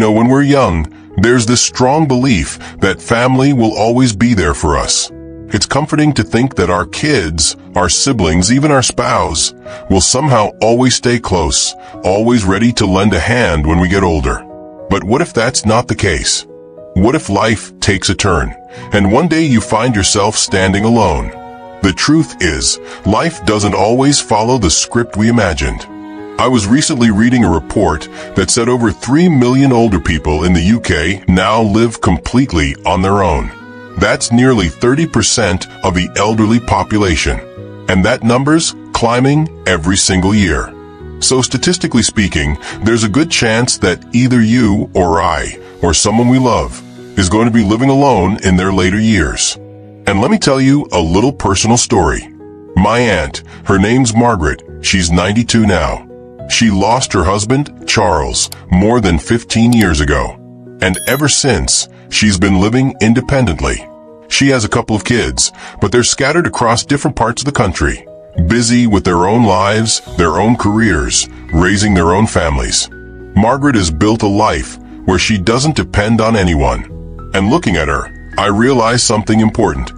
When we're young, there's this strong belief that family will always be there for us. It's comforting to think that our kids, our siblings, even our spouse, will somehow always stay close, always ready to lend a hand when we get older. But what if that's not the case? What if life takes a turn, and one day you find yourself standing alone? The truth is, life doesn't always follow the script we imagined. I was recently reading a report that said over 3 million older people in the UK now live completely on their own. That's nearly 30% of the elderly population, and that number's climbing every single year. So statistically speaking, there's a good chance that either you or I, or someone we love, is going to be living alone in their later years. And let me tell you a little personal story. My aunt, her name's Margaret, she's 92 now. She lost her husband, Charles, more than 15 years ago. And ever since, she's been living independently. She has a couple of kids, but they're scattered across different parts of the country, busy with their own lives, their own careers, raising their own families. Margaret has built a life where she doesn't depend on anyone. And looking at her, I realize something important.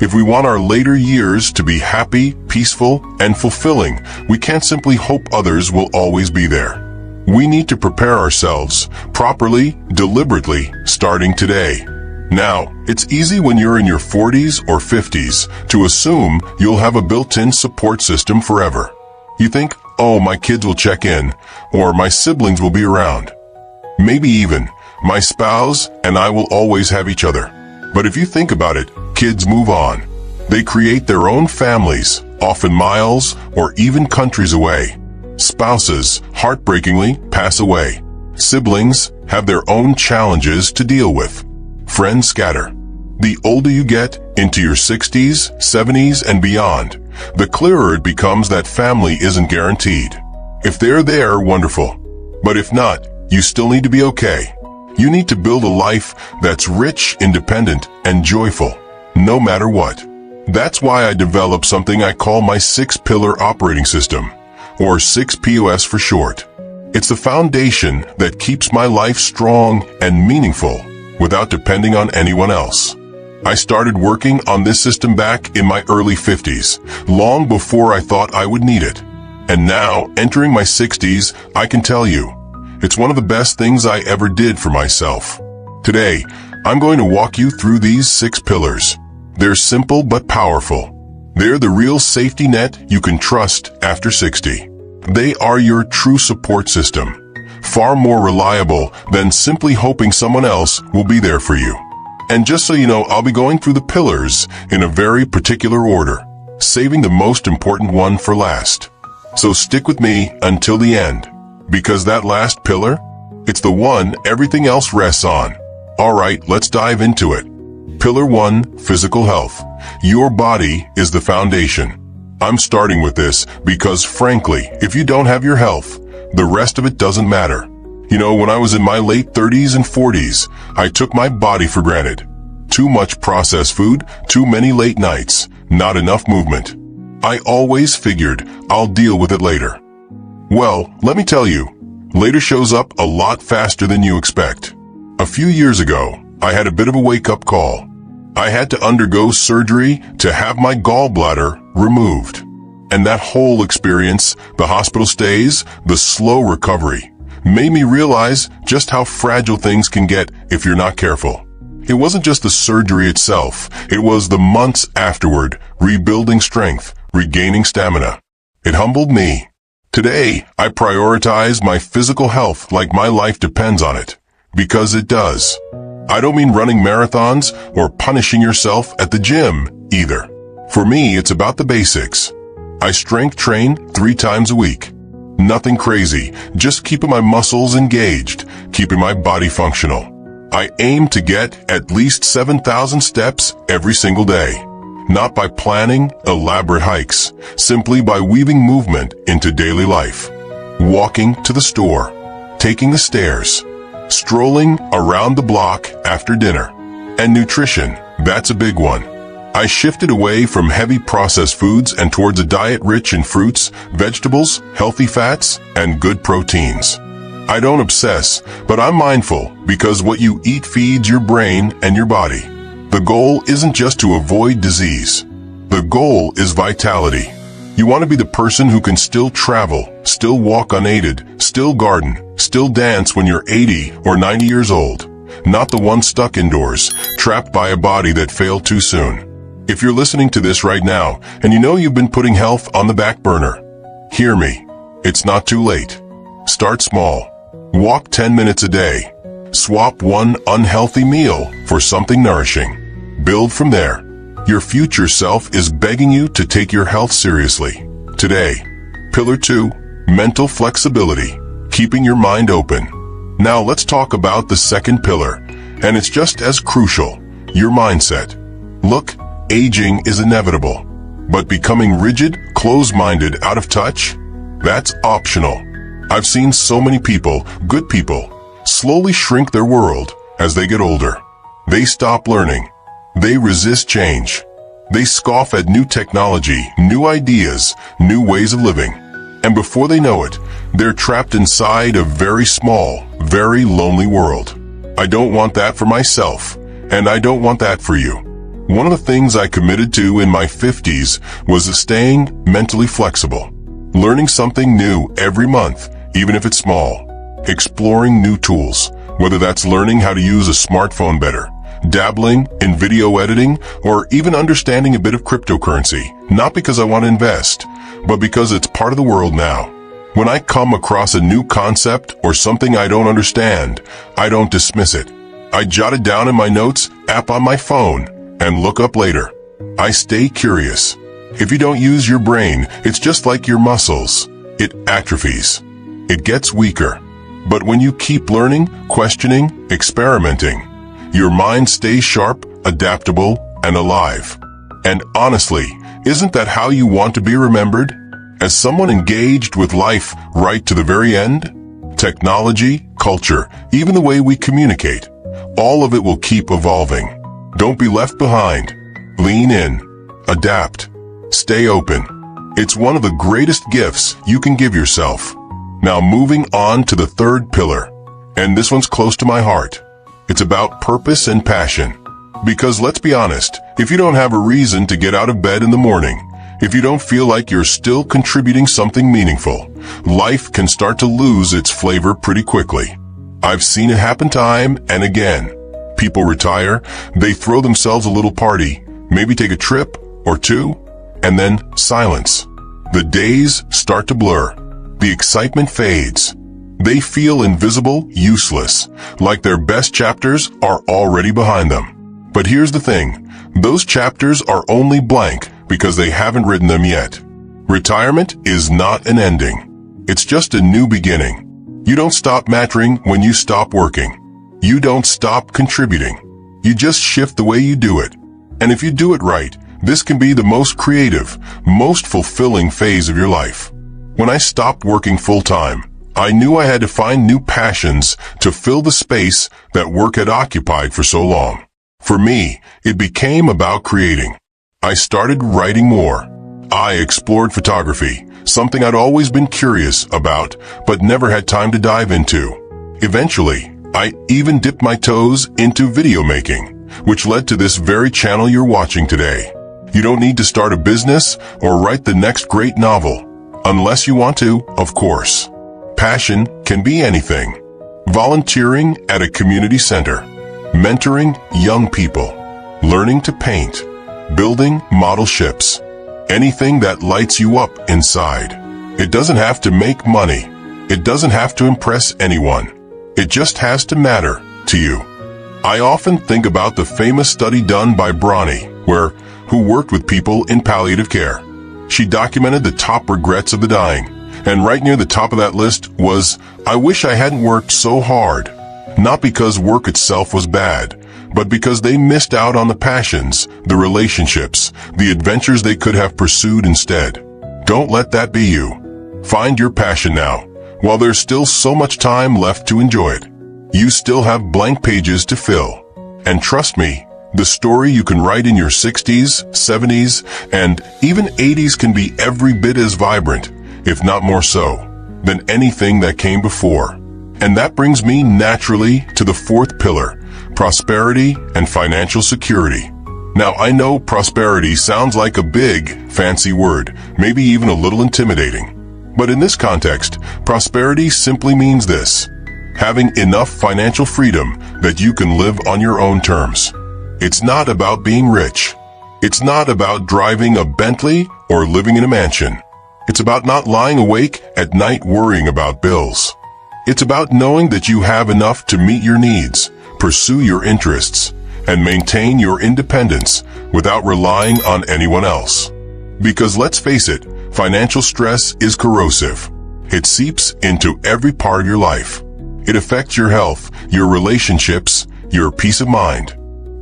If we want our later years to be happy, peaceful, and fulfilling, we can't simply hope others will always be there. We need to prepare ourselves properly, deliberately, starting today. Now, it's easy when you're in your 40s or 50s to assume you'll have a built-in support system forever. You think, oh, my kids will check in, or my siblings will be around. Maybe even, my spouse and I will always have each other. But if you think about it, kids move on. They create their own families, often miles or even countries away. Spouses, heartbreakingly, pass away. Siblings have their own challenges to deal with. Friends scatter. The older you get, into your 60s, 70s, and beyond, the clearer it becomes that family isn't guaranteed. If they're there, wonderful. But if not, you still need to be okay. You need to build a life that's rich, independent, and joyful, no matter what. That's why I developed something I call my 6-pillar operating system, or 6POS for short. It's the foundation that keeps my life strong and meaningful without depending on anyone else. I started working on this system back in my early 50s, long before I thought I would need it. And now, entering my 60s, I can tell you, it's one of the best things I ever did for myself. Today, I'm going to walk you through these 6 pillars. They're simple but powerful. They're the real safety net you can trust after 60. They are your true support system, far more reliable than simply hoping someone else will be there for you. And just so you know, I'll be going through the pillars in a very particular order, saving the most important one for last. So stick with me until the end. Because that last pillar, it's the one everything else rests on. Alright, let's dive into it. Pillar 1, physical health. Your body is the foundation. I'm starting with this because, frankly, if you don't have your health, the rest of it doesn't matter. When I was in my late 30s and 40s, I took my body for granted. Too much processed food, too many late nights, not enough movement. I always figured I'll deal with it later. Well, let me tell you, later shows up a lot faster than you expect. A few years ago, I had a bit of a wake-up call. I had to undergo surgery to have my gallbladder removed. And that whole experience, the hospital stays, the slow recovery, made me realize just how fragile things can get if you're not careful. It wasn't just the surgery itself, it was the months afterward, rebuilding strength, regaining stamina. It humbled me. Today, I prioritize my physical health like my life depends on it. Because it does. I don't mean running marathons or punishing yourself at the gym, either. For me, it's about the basics. I strength train 3 times a week. Nothing crazy, just keeping my muscles engaged, keeping my body functional. I aim to get at least 7,000 steps every single day. Not by planning elaborate hikes, simply by weaving movement into daily life. Walking to the store, taking the stairs, strolling around the block after dinner. And nutrition, that's a big one. I shifted away from heavy processed foods and towards a diet rich in fruits, vegetables, healthy fats, and good proteins. I don't obsess, but I'm mindful because what you eat feeds your brain and your body. The goal isn't just to avoid disease. The goal is vitality. You want to be the person who can still travel, still walk unaided, still garden, still dance when you're 80 or 90 years old. Not the one stuck indoors, trapped by a body that failed too soon. If you're listening to this right now, and you know you've been putting health on the back burner, hear me. It's not too late. Start small. Walk 10 minutes a day. Swap one unhealthy meal for something nourishing. Build from there. Your future self is begging you to take your health seriously. Today, Pillar 2, mental flexibility, keeping your mind open. Now let's talk about the second pillar, and it's just as crucial, your mindset. Look, aging is inevitable, but becoming rigid, closed-minded, out of touch, that's optional. I've seen so many people, good people, slowly shrink their world as they get older. They stop learning. They resist change. They scoff at new technology, new ideas, new ways of living. And before they know it, they're trapped inside a very small, very lonely world. I don't want that for myself, and I don't want that for you. One of the things I committed to in my 50s was staying mentally flexible. Learning something new every month, even if it's small. Exploring new tools, whether that's learning how to use a smartphone better, dabbling in video editing, or even understanding a bit of cryptocurrency, not because I want to invest, but because it's part of the world now. When I come across a new concept or something I don't understand, I don't dismiss it. I jot it down in my notes app on my phone and look up later. I stay curious. If you don't use your brain, it's just like your muscles. It atrophies. It gets weaker. But when you keep learning, questioning, experimenting, your mind stays sharp, adaptable, and alive. And honestly, isn't that how you want to be remembered? As someone engaged with life right to the very end? Technology, culture, even the way we communicate, all of it will keep evolving. Don't be left behind. Lean in. Adapt. Stay open. It's one of the greatest gifts you can give yourself. Now moving on to the third pillar, and this one's close to my heart. It's about purpose and passion. Because let's be honest, if you don't have a reason to get out of bed in the morning, if you don't feel like you're still contributing something meaningful, life can start to lose its flavor pretty quickly. I've seen it happen time and again. People retire, they throw themselves a little party, maybe take a trip or two, and then silence. The days start to blur. The excitement fades. They feel invisible, useless, like their best chapters are already behind them. But here's the thing, those chapters are only blank because they haven't written them yet. Retirement is not an ending. It's just a new beginning. You don't stop mattering when you stop working. You don't stop contributing. You just shift the way you do it. And if you do it right, this can be the most creative, most fulfilling phase of your life. When I stopped working full-time, I knew I had to find new passions to fill the space that work had occupied for so long. For me, it became about creating. I started writing more. I explored photography, something I'd always been curious about, but never had time to dive into. Eventually, I even dipped my toes into video making, which led to this very channel you're watching today. You don't need to start a business or write the next great novel, unless you want to, of course. Passion can be anything. Volunteering at a community center, mentoring young people, learning to paint, building model ships, anything that lights you up inside. It doesn't have to make money. It doesn't have to impress anyone. It just has to matter to you. I often think about the famous study done by Bronnie, who worked with people in palliative care. She documented the top regrets of the dying, and right near the top of that list was, "I wish I hadn't worked so hard." Not because work itself was bad, but because they missed out on the passions, the relationships, the adventures they could have pursued instead. Don't let that be you. Find your passion now, while there's still so much time left to enjoy it. You still have blank pages to fill. And trust me, the story you can write in your 60s, 70s, and even 80s can be every bit as vibrant, if not more so, than anything that came before. And that brings me naturally to the fourth pillar, prosperity and financial security. Now, I know prosperity sounds like a big, fancy word, maybe even a little intimidating. But in this context, prosperity simply means this: having enough financial freedom that you can live on your own terms. It's not about being rich. It's not about driving a Bentley or living in a mansion. It's about not lying awake at night worrying about bills. It's about knowing that you have enough to meet your needs, pursue your interests, and maintain your independence without relying on anyone else. Because let's face it, financial stress is corrosive. It seeps into every part of your life. It affects your health, your relationships, your peace of mind.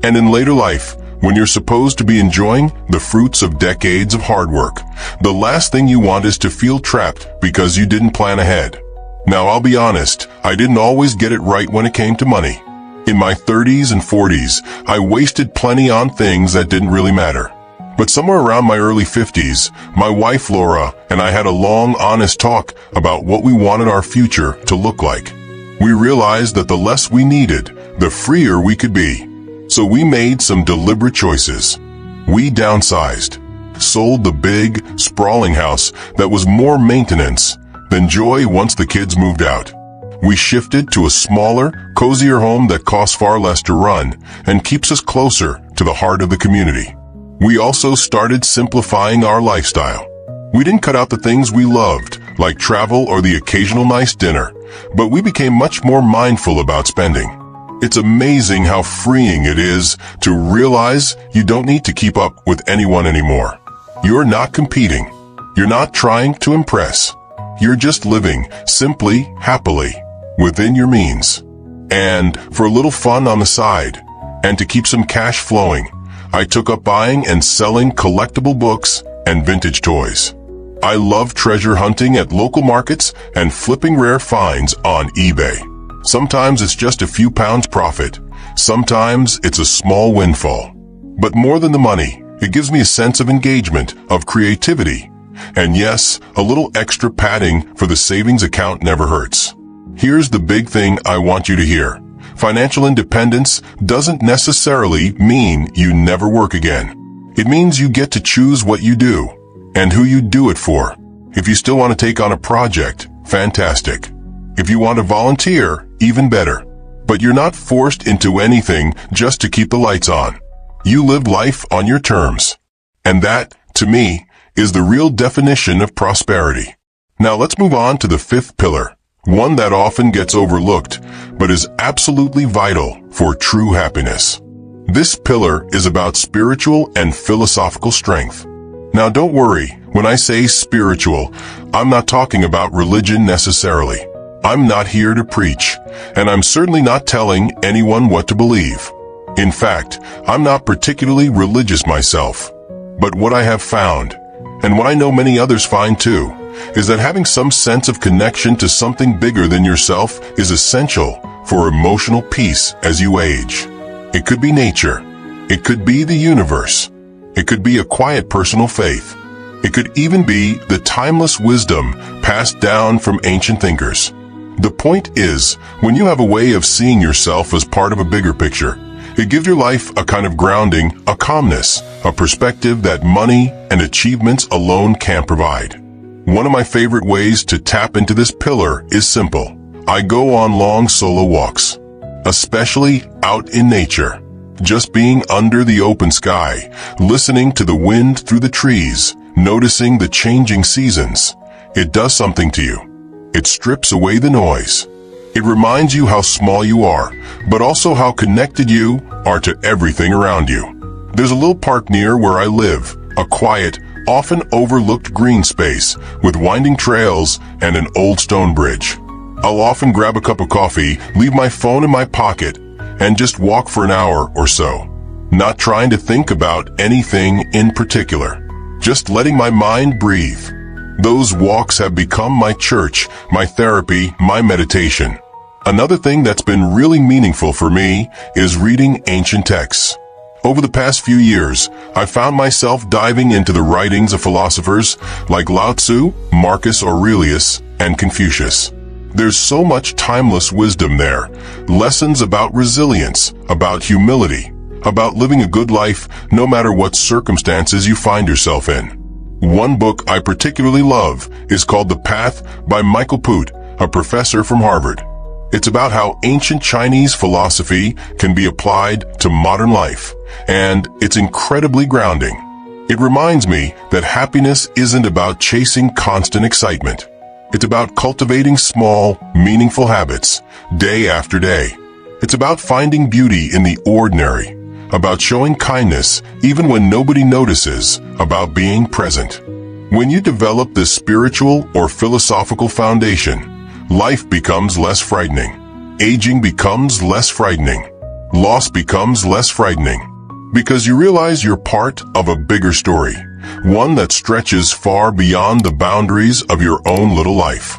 And in later life, when you're supposed to be enjoying the fruits of decades of hard work, the last thing you want is to feel trapped because you didn't plan ahead. Now, I'll be honest, I didn't always get it right when it came to money. In my 30s and 40s, I wasted plenty on things that didn't really matter. But somewhere around my early 50s, my wife Laura and I had a long, honest talk about what we wanted our future to look like. We realized that the less we needed, the freer we could be. So we made some deliberate choices. We downsized, sold the big, sprawling house that was more maintenance than joy once the kids moved out. We shifted to a smaller, cozier home that costs far less to run and keeps us closer to the heart of the community. We also started simplifying our lifestyle. We didn't cut out the things we loved, like travel or the occasional nice dinner, but we became much more mindful about spending. It's amazing how freeing it is to realize you don't need to keep up with anyone anymore. You're not competing. You're not trying to impress. You're just living simply, happily, within your means. And for a little fun on the side, and to keep some cash flowing, I took up buying and selling collectible books and vintage toys. I love treasure hunting at local markets and flipping rare finds on eBay. Sometimes it's just a few pounds profit. Sometimes it's a small windfall. But more than the money, it gives me a sense of engagement, of creativity. And yes, a little extra padding for the savings account never hurts. Here's the big thing I want you to hear. Financial independence doesn't necessarily mean you never work again. It means you get to choose what you do and who you do it for. If you still want to take on a project, fantastic. If you want to volunteer, even better. But you're not forced into anything just to keep the lights on. You live life on your terms. And that, to me, is the real definition of prosperity. Now let's move on to the fifth pillar, one that often gets overlooked, but is absolutely vital for true happiness. This pillar is about spiritual and philosophical strength. Now don't worry, when I say spiritual, I'm not talking about religion necessarily. I'm not here to preach, and I'm certainly not telling anyone what to believe. In fact, I'm not particularly religious myself. But what I have found, and what I know many others find too, is that having some sense of connection to something bigger than yourself is essential for emotional peace as you age. It could be nature. It could be the universe. It could be a quiet personal faith. It could even be the timeless wisdom passed down from ancient thinkers. The point is, when you have a way of seeing yourself as part of a bigger picture, it gives your life a kind of grounding, a calmness, a perspective that money and achievements alone can't provide. One of my favorite ways to tap into this pillar is simple. I go on long solo walks, especially out in nature. Just being under the open sky, listening to the wind through the trees, noticing the changing seasons. It does something to you. It strips away the noise. It reminds you how small you are, but also how connected you are to everything around you. There's a little park near where I live, a quiet, often overlooked green space with winding trails and an old stone bridge. I'll often grab a cup of coffee, leave my phone in my pocket, and just walk for an hour or so, not trying to think about anything in particular, just letting my mind breathe. Those walks have become my church, my therapy, my meditation. Another thing that's been really meaningful for me is reading ancient texts. Over the past few years, I found myself diving into the writings of philosophers like Lao Tzu, Marcus Aurelius, and Confucius. There's so much timeless wisdom there. Lessons about resilience, about humility, about living a good life no matter what circumstances you find yourself in. One book I particularly love is called The Path by Michael Poot, a professor from Harvard. It's about how ancient Chinese philosophy can be applied to modern life, and it's incredibly grounding. It reminds me that happiness isn't about chasing constant excitement. It's about cultivating small, meaningful habits, day after day. It's about finding beauty in the ordinary, about showing kindness even when nobody notices, about being present. When you develop this spiritual or philosophical foundation, life becomes less frightening. Aging becomes less frightening. Loss becomes less frightening. Because you realize you're part of a bigger story, one that stretches far beyond the boundaries of your own little life.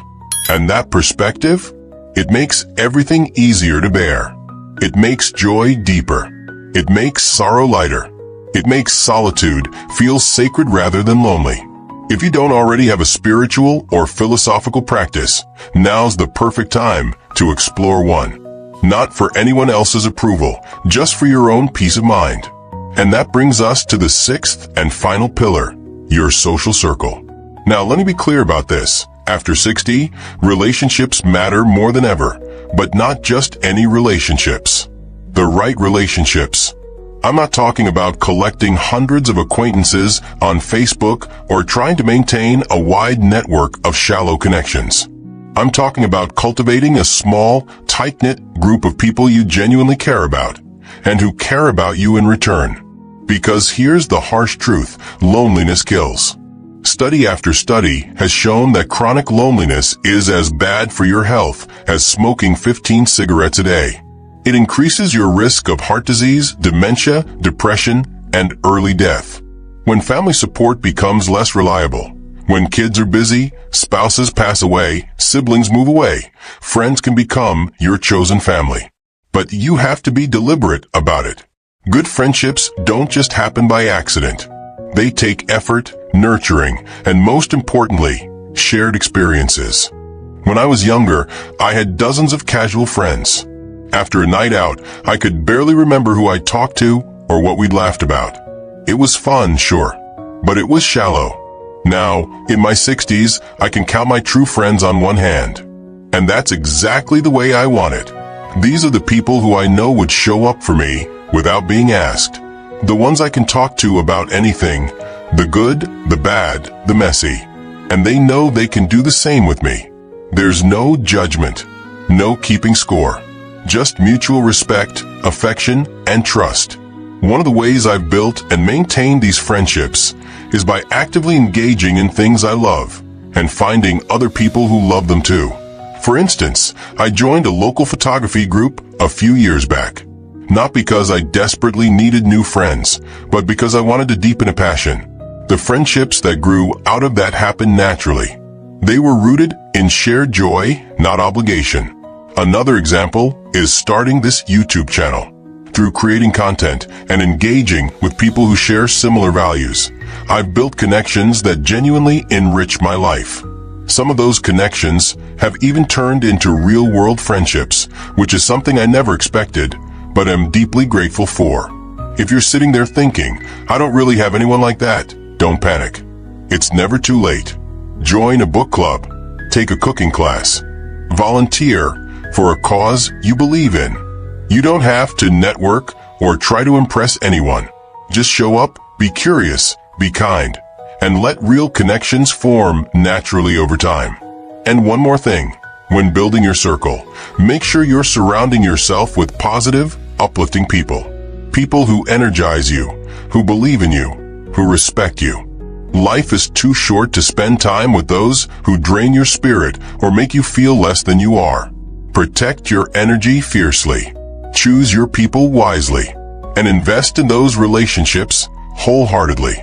And that perspective, it makes everything easier to bear. It makes joy deeper. It makes sorrow lighter. It makes solitude feel sacred rather than lonely. If you don't already have a spiritual or philosophical practice, now's the perfect time to explore one. Not for anyone else's approval, just for your own peace of mind. And that brings us to the sixth and final pillar, your social circle. Now, let me be clear about this. After 60, relationships matter more than ever, but not just any relationships. The right relationships. I'm not talking about collecting hundreds of acquaintances on Facebook or trying to maintain a wide network of shallow connections. I'm talking about cultivating a small, tight-knit group of people you genuinely care about, and who care about you in return. Because here's the harsh truth, loneliness kills. Study after study has shown that chronic loneliness is as bad for your health as smoking 15 cigarettes a day. It increases your risk of heart disease, dementia, depression, and early death. When family support becomes less reliable, when kids are busy, spouses pass away, siblings move away, friends can become your chosen family. But you have to be deliberate about it. Good friendships don't just happen by accident. They take effort, nurturing, and most importantly, shared experiences. When I was younger, I had dozens of casual friends. After a night out, I could barely remember who I talked to or what we'd laughed about. It was fun, sure, but it was shallow. Now, in my 60s, I can count my true friends on one hand. And that's exactly the way I want it. These are the people who I know would show up for me without being asked. The ones I can talk to about anything, the good, the bad, the messy. And they know they can do the same with me. There's no judgment, no keeping score. Just mutual respect, affection, and trust. One of the ways I've built and maintained these friendships is by actively engaging in things I love and finding other people who love them too. For instance, I joined a local photography group a few years back. Not because I desperately needed new friends, but because I wanted to deepen a passion. The friendships that grew out of that happened naturally. They were rooted in shared joy, not obligation. Another example is starting this YouTube channel. Through creating content and engaging with people who share similar values, I've built connections that genuinely enrich my life. Some of those connections have even turned into real-world friendships, which is something I never expected, but am deeply grateful for. If you're sitting there thinking, I don't really have anyone like that, don't panic. It's never too late. Join a book club, take a cooking class, volunteer for a cause you believe in. You don't have to network or try to impress anyone. Just show up, be curious, be kind, and let real connections form naturally over time. And one more thing. When building your circle, make sure you're surrounding yourself with positive, uplifting people. People who energize you, who believe in you, who respect you. Life is too short to spend time with those who drain your spirit or make you feel less than you are. Protect your energy fiercely. Choose your people wisely. And invest in those relationships wholeheartedly.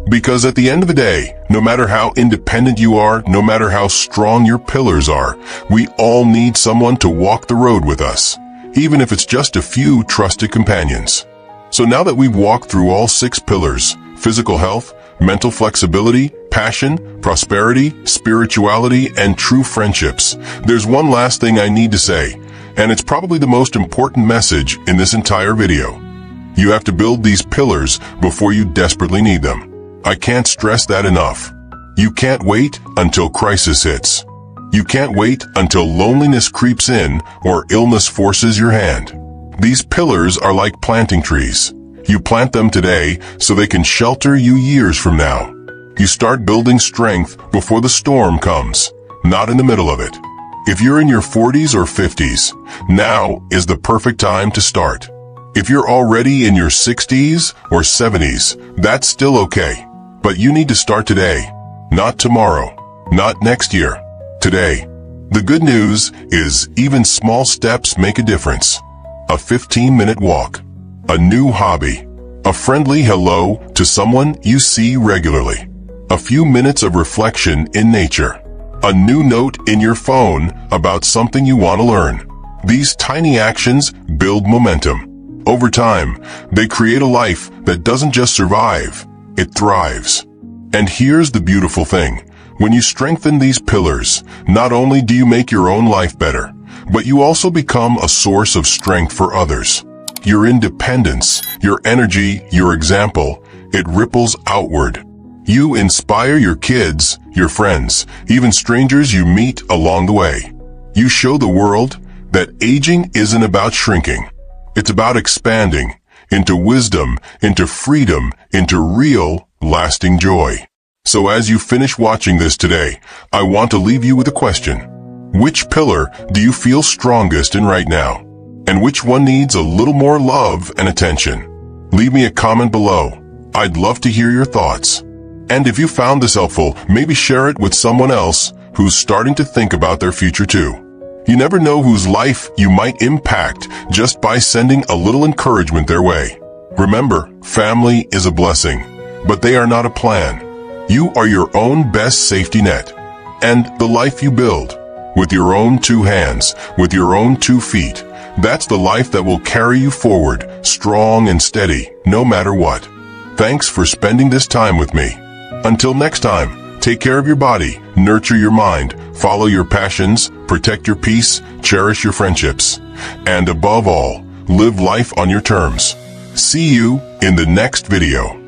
Because at the end of the day, no matter how independent you are, no matter how strong your pillars are, we all need someone to walk the road with us, even if it's just a few trusted companions. So now that we've walked through all 6 pillars, physical health, mental flexibility, passion, prosperity, spirituality, and true friendships. There's one last thing I need to say, and it's probably the most important message in this entire video. You have to build these pillars before you desperately need them. I can't stress that enough. You can't wait until crisis hits. You can't wait until loneliness creeps in or illness forces your hand. These pillars are like planting trees. You plant them today so they can shelter you years from now. You start building strength before the storm comes, not in the middle of it. If you're in your 40s or 50s, now is the perfect time to start. If you're already in your 60s or 70s, that's still okay. But you need to start today, not tomorrow, not next year, today. The good news is even small steps make a difference. A 15-minute walk, a new hobby, a friendly hello to someone you see regularly, a few minutes of reflection in nature, a new note in your phone about something you want to learn. These tiny actions build momentum. Over time, they create a life that doesn't just survive, it thrives. And here's the beautiful thing. When you strengthen these pillars, not only do you make your own life better, but you also become a source of strength for others. Your independence, your energy, your example, it ripples outward. You inspire your kids, your friends, even strangers you meet along the way. You show the world that aging isn't about shrinking. It's about expanding into wisdom, into freedom, into real, lasting joy. So as you finish watching this today, I want to leave you with a question. Which pillar do you feel strongest in right now? And which one needs a little more love and attention? Leave me a comment below. I'd love to hear your thoughts. And if you found this helpful, maybe share it with someone else who's starting to think about their future too. You never know whose life you might impact just by sending a little encouragement their way. Remember, family is a blessing, but they are not a plan. You are your own best safety net. And the life you build, with your own 2 hands, with your own 2 feet, that's the life that will carry you forward, strong and steady, no matter what. Thanks for spending this time with me. Until next time, take care of your body, nurture your mind, follow your passions, protect your peace, cherish your friendships, and above all, live life on your terms. See you in the next video.